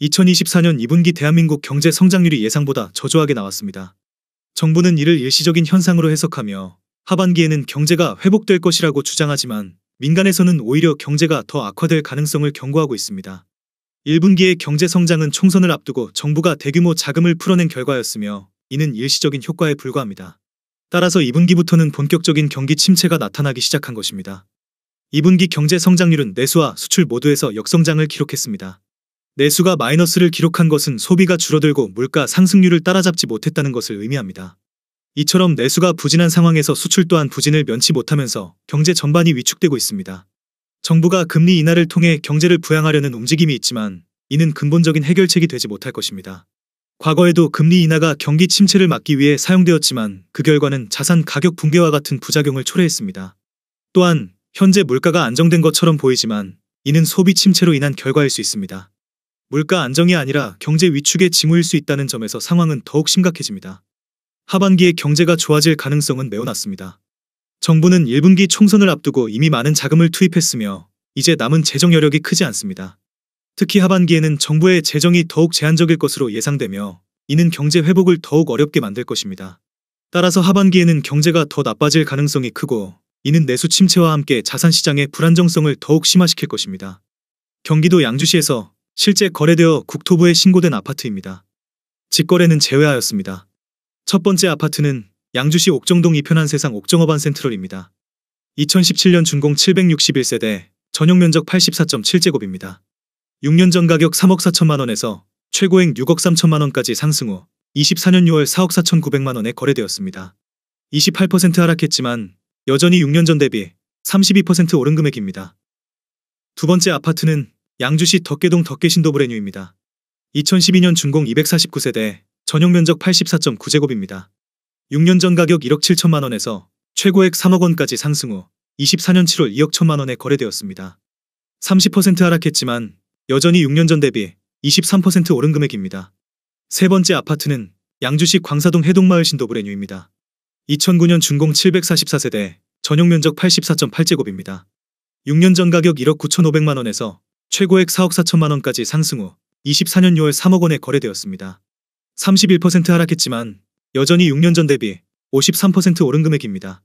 2024년 2분기 대한민국 경제 성장률이 예상보다 저조하게 나왔습니다. 정부는 이를 일시적인 현상으로 해석하며 하반기에는 경제가 회복될 것이라고 주장하지만 민간에서는 오히려 경제가 더 악화될 가능성을 경고하고 있습니다. 1분기의 경제 성장은 총선을 앞두고 정부가 대규모 자금을 풀어낸 결과였으며 이는 일시적인 효과에 불과합니다. 따라서 2분기부터는 본격적인 경기 침체가 나타나기 시작한 것입니다. 2분기 경제 성장률은 내수와 수출 모두에서 역성장을 기록했습니다. 내수가 마이너스를 기록한 것은 소비가 줄어들고 물가 상승률을 따라잡지 못했다는 것을 의미합니다. 이처럼 내수가 부진한 상황에서 수출 또한 부진을 면치 못하면서 경제 전반이 위축되고 있습니다. 정부가 금리 인하를 통해 경제를 부양하려는 움직임이 있지만 이는 근본적인 해결책이 되지 못할 것입니다. 과거에도 금리 인하가 경기 침체를 막기 위해 사용되었지만 그 결과는 자산 가격 붕괴와 같은 부작용을 초래했습니다. 또한 현재 물가가 안정된 것처럼 보이지만 이는 소비 침체로 인한 결과일 수 있습니다. 물가 안정이 아니라 경제 위축의 징후일 수 있다는 점에서 상황은 더욱 심각해집니다. 하반기에 경제가 좋아질 가능성은 매우 낮습니다. 정부는 1분기 총선을 앞두고 이미 많은 자금을 투입했으며 이제 남은 재정 여력이 크지 않습니다. 특히 하반기에는 정부의 재정이 더욱 제한적일 것으로 예상되며 이는 경제 회복을 더욱 어렵게 만들 것입니다. 따라서 하반기에는 경제가 더 나빠질 가능성이 크고 이는 내수 침체와 함께 자산시장의 불안정성을 더욱 심화시킬 것입니다. 경기도 양주시에서 실제 거래되어 국토부에 신고된 아파트입니다. 직거래는 제외하였습니다. 첫 번째 아파트는 양주시 옥정동 이편한 세상 옥정어반 센트럴입니다. 2017년 준공 761세대, 전용 면적 84.7제곱입니다. 6년 전 가격 3억 4천만 원에서 최고액 6억 3천만 원까지 상승 후 24년 6월 4억 4천9백만 원에 거래되었습니다. 28% 하락했지만 여전히 6년 전 대비 32% 오른 금액입니다. 두 번째 아파트는 양주시 덕계동 덕계신도브레뉴입니다. 2012년 준공 249세대, 전용 면적 84.9제곱입니다. 6년 전 가격 1억 7천만 원에서 최고액 3억 원까지 상승 후 24년 7월 2억 1천만 원에 거래되었습니다. 30% 하락했지만 여전히 6년 전 대비 23% 오른 금액입니다. 세 번째 아파트는 양주시 광사동 해동마을 신도브레뉴입니다. 2009년 준공 744세대, 전용 면적 84.8제곱입니다. 6년 전 가격 1억 9천5백만 원에서 최고액 4억 4천만 원까지 상승 후 24년 6월 3억 원에 거래되었습니다. 31% 하락했지만 여전히 6년 전 대비 53% 오른 금액입니다.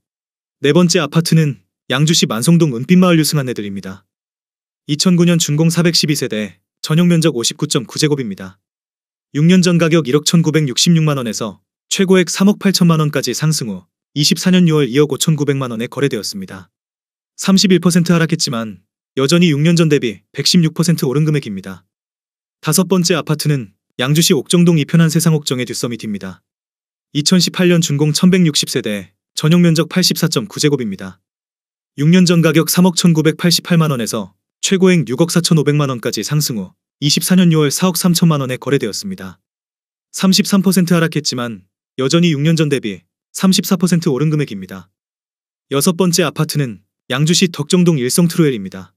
네 번째 아파트는 양주시 만성동 은빛마을 유승한네들입니다. 2009년 준공 412세대, 전용 면적 59.9제곱입니다. 6년 전 가격 1억 1,966만 원에서 최고액 3억 8천만 원까지 상승 후 24년 6월 2억 5천9백만 원에 거래되었습니다. 31% 하락했지만 여전히 6년 전 대비 116% 오른 금액입니다. 다섯 번째 아파트는 양주시 옥정동 이편한 세상 옥정의 듀서밋입니다. 2018년 준공 1160세대, 전용 면적 84.9제곱입니다. 6년 전 가격 3억 1988만 원에서 최고액 6억 4천5백만 원까지 상승 후 24년 6월 4억 3천만 원에 거래되었습니다. 33% 하락했지만 여전히 6년 전 대비 34% 오른 금액입니다. 여섯 번째 아파트는 양주시 덕정동 일성트루엘입니다.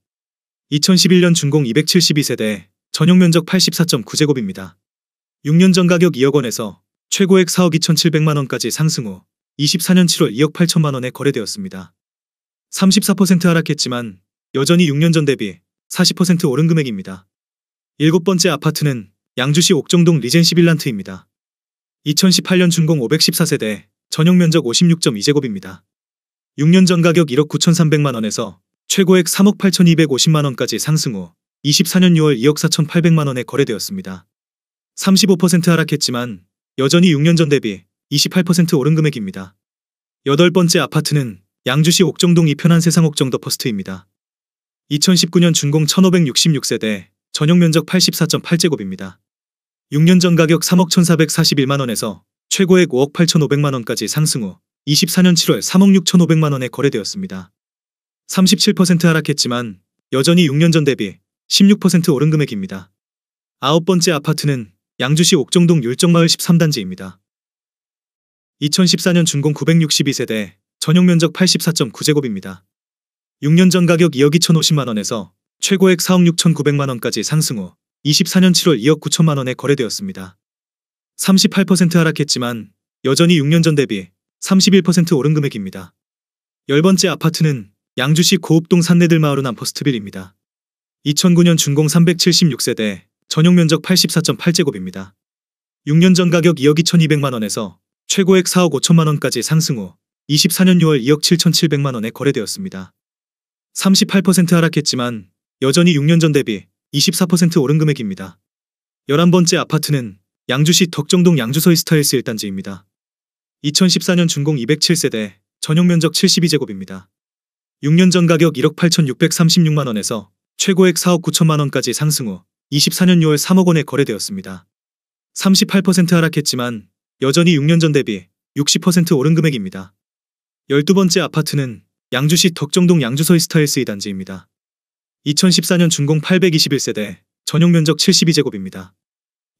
2011년 준공 272세대, 전용 면적 84.9제곱입니다. 6년 전 가격 2억 원에서 최고액 4억 2,700만 원까지 상승 후 24년 7월 2억 8천만 원에 거래되었습니다. 34% 하락했지만 여전히 6년 전 대비 40% 오른 금액입니다. 일곱 번째 아파트는 양주시 옥정동 리젠시 빌란트입니다. 2018년 준공 514세대, 전용 면적 56.2제곱입니다. 6년 전 가격 1억 9,300만 원에서 최고액 3억 8,250만 원까지 상승 후 24년 6월 2억 4,800만 원에 거래되었습니다. 35% 하락했지만 여전히 6년 전 대비 28% 오른 금액입니다. 여덟 번째 아파트는 양주시 옥정동 이편한 세상 옥정 더 퍼스트입니다. 2019년 준공 1566세대, 전용 면적 84.8제곱입니다. 6년 전 가격 3억 1,441만 원에서 최고액 5억 8,500만 원까지 상승 후 24년 7월 3억 6,500만 원에 거래되었습니다. 37% 하락했지만 여전히 6년 전 대비 16% 오른 금액입니다. 아홉 번째 아파트는 양주시 옥정동 율정마을 13단지입니다. 2014년 준공 962세대, 전용 면적 84.9제곱입니다. 6년 전 가격 2억 2,050만 원에서 최고액 4억 6,900만 원까지 상승 후 24년 7월 2억 9천만 원에 거래되었습니다. 38% 하락했지만 여전히 6년 전 대비 31% 오른 금액입니다. 열 번째 아파트는 양주시 고읍동 산내들 마을은 암퍼스트빌입니다. 2009년 준공 376세대, 전용 면적 84.8제곱입니다. 6년 전 가격 2억 2,200만원에서 최고액 4억 5천만원까지 상승 후 24년 6월 2억 7,700만원에 거래되었습니다. 38% 하락했지만 여전히 6년 전 대비 24% 오른 금액입니다. 11번째 아파트는 양주시 덕정동 양주서희 스타일스 1단지입니다. 2014년 준공 207세대, 전용 면적 72제곱입니다. 6년 전 가격 1억 8,636만원에서 최고액 4억 9천만원까지 상승 후 24년 6월 3억 원에 거래되었습니다. 38% 하락했지만 여전히 6년 전 대비 60% 오른 금액입니다. 12번째 아파트는 양주시 덕정동 양주서희 스타일스 2단지입니다. 2014년 준공 821세대, 전용 면적 72제곱입니다.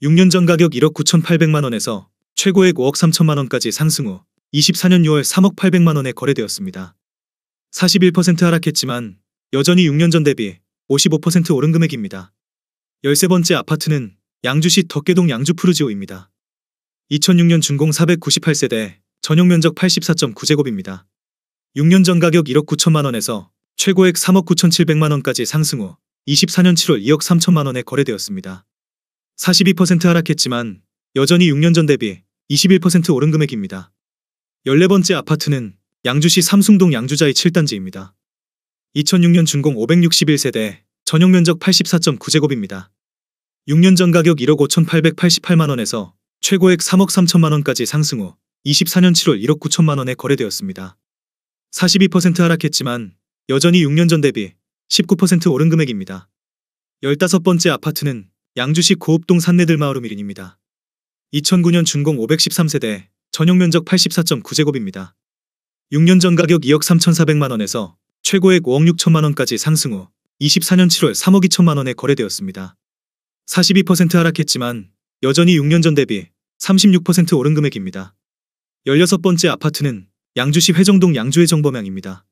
6년 전 가격 1억 9,800만원에서 최고액 5억 3천만원까지 상승 후 24년 6월 3억 800만원에 거래되었습니다. 41% 하락했지만 여전히 6년 전 대비 55% 오른 금액입니다. 13번째 아파트는 양주시 덕계동 양주푸르지오입니다. 2006년 준공 498세대, 전용 면적 84.9제곱입니다. 6년 전 가격 1억 9천만원에서 최고액 3억 9,700만원까지 상승 후 24년 7월 2억 3천만원에 거래되었습니다. 42% 하락했지만 여전히 6년 전 대비 21% 오른 금액입니다. 14번째 아파트는 양주시 삼숭동 양주자이 7단지입니다. 2006년 준공 561세대, 전용 면적 84.9제곱입니다. 6년 전 가격 1억 5,888만원에서 최고액 3억 3천만원까지 상승 후 24년 7월 1억 9천만원에 거래되었습니다. 42% 하락했지만 여전히 6년 전 대비 19% 오른 금액입니다. 15번째 아파트는 양주시 고읍동 산내들마을 우미린입니다. 2009년 준공 513세대, 전용 면적 84.9제곱입니다. 6년 전 가격 2억 3,400만원에서 최고액 5억 6천만원까지 상승 후 24년 7월 3억 2천만원에 거래되었습니다. 42% 하락했지만 여전히 6년 전 대비 36% 오른 금액입니다. 16번째 아파트는 양주시 회정동 양주의 정범양입니다.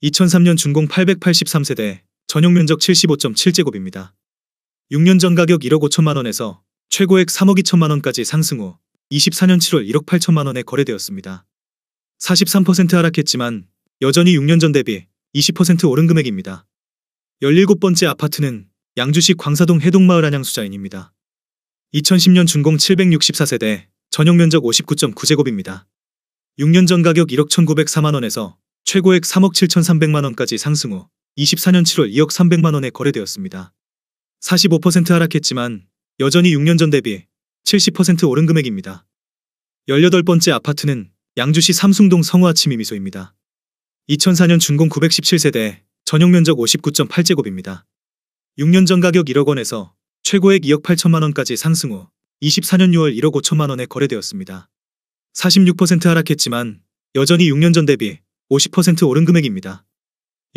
2003년 준공 883세대, 전용 면적 75.7제곱입니다. 6년 전 가격 1억 5천만원에서 최고액 3억 2천만원까지 상승 후 24년 7월 1억 8천만원에 거래되었습니다. 43% 하락했지만 여전히 6년 전 대비 20% 오른 금액입니다. 17번째 아파트는 양주시 광사동 해동마을 안양수자인입니다. 2010년 준공 764세대, 전용 면적 59.9제곱입니다. 6년 전 가격 1억 1,904만원에서 최고액 3억 7,300만원까지 상승 후 24년 7월 2억 300만원에 거래되었습니다. 45% 하락했지만 여전히 6년 전 대비 70% 오른 금액입니다. 18번째 아파트는 양주시 삼숭동 성우아침이 미소입니다. 2004년 준공 917세대, 전용 면적 59.8제곱입니다. 6년 전 가격 1억 원에서 최고액 2억 8천만원까지 상승 후 24년 6월 1억 5천만원에 거래되었습니다. 46% 하락했지만 여전히 6년 전 대비 50% 오른 금액입니다.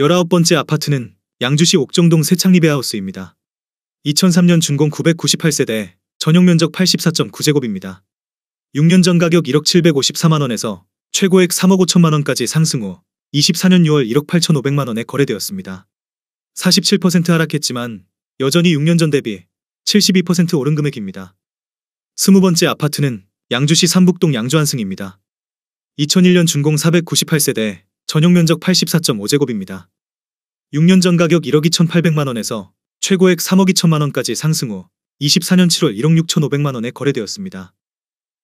19번째 아파트는 양주시 옥정동 새창리베하우스입니다. 2003년 준공 998세대, 전용 면적 84.9제곱입니다. 6년 전 가격 1억 754만원에서 최고액 3억 5천만원까지 상승 후 24년 6월 1억 8,500만원에 거래되었습니다. 47% 하락했지만 여전히 6년 전 대비 72% 오른 금액입니다. 20번째 아파트는 양주시 삼북동 양주한승입니다. 2001년 준공 498세대, 전용 면적 84.5제곱입니다. 6년 전 가격 1억 2,800만원에서 최고액 3억 2천만원까지 상승 후 24년 7월 1억 6,500만원에 거래되었습니다.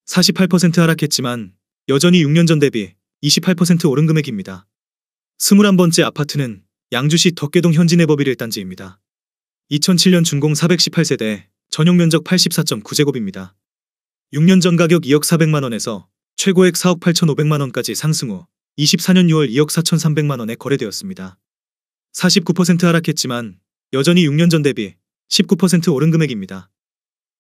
48% 하락했지만 여전히 6년 전 대비 28% 오른 금액입니다. 21번째 아파트는 양주시 덕계동 현진해법일 1단지입니다. 2007년 준공 418세대, 전용 면적 84.9제곱입니다. 6년 전 가격 2억 400만원에서 최고액 4억 8,500만원까지 상승 후 24년 6월 2억 4,300만원에 거래되었습니다. 49% 하락했지만 여전히 6년 전 대비 19% 오른 금액입니다.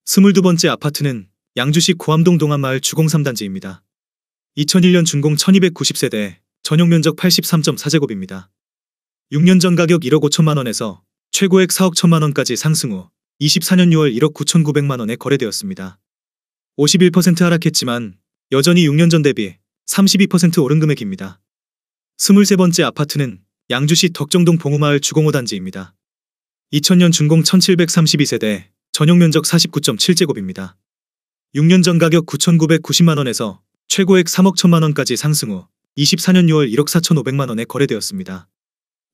22번째 아파트는 양주시 고암동 동안마을 주공 3단지입니다. 2001년 준공 1290세대, 전용 면적 83.4제곱입니다. 6년 전 가격 1억 5천만원에서 최고액 4억 1천만원까지 상승 후 24년 6월 1억 9,900만원에 거래되었습니다. 51% 하락했지만 여전히 6년 전 대비 32% 오른 금액입니다. 23번째 아파트는 양주시 덕정동 봉우마을 주공 5단지입니다. 2000년 준공 1732세대, 전용 면적 49.7제곱입니다. 6년 전 가격 9,990만원에서 최고액 3억 1천만원까지 상승 후 24년 6월 1억 4,500만원에 거래되었습니다.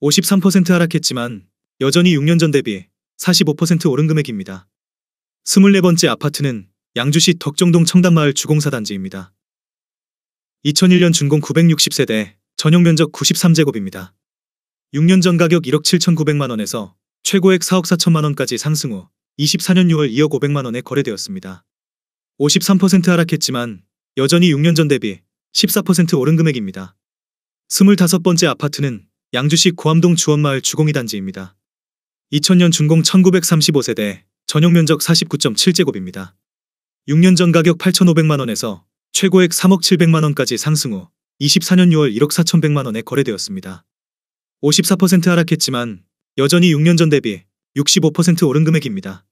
53% 하락했지만 여전히 6년 전 대비 45% 오른 금액입니다. 24번째 아파트는 양주시 덕정동 청담마을 주공사단지입니다. 2001년 준공 960세대, 전용 면적 93제곱입니다. 6년 전 가격 1억 7,900만 원에서 최고액 4억 4천만 원까지 상승 후 24년 6월 2억 500만 원에 거래되었습니다. 53% 하락했지만 여전히 6년 전 대비 14% 오른 금액입니다. 25번째 아파트는 양주시 고암동 주원마을 주공이 단지입니다. 2000년 준공 1935세대, 전용 면적 49.7제곱입니다. 6년 전 가격 8,500만 원에서 최고액 3억 700만 원까지 상승 후 24년 6월 1억 4,100만 원에 거래되었습니다. 54% 하락했지만 여전히 6년 전 대비 65% 오른 금액입니다.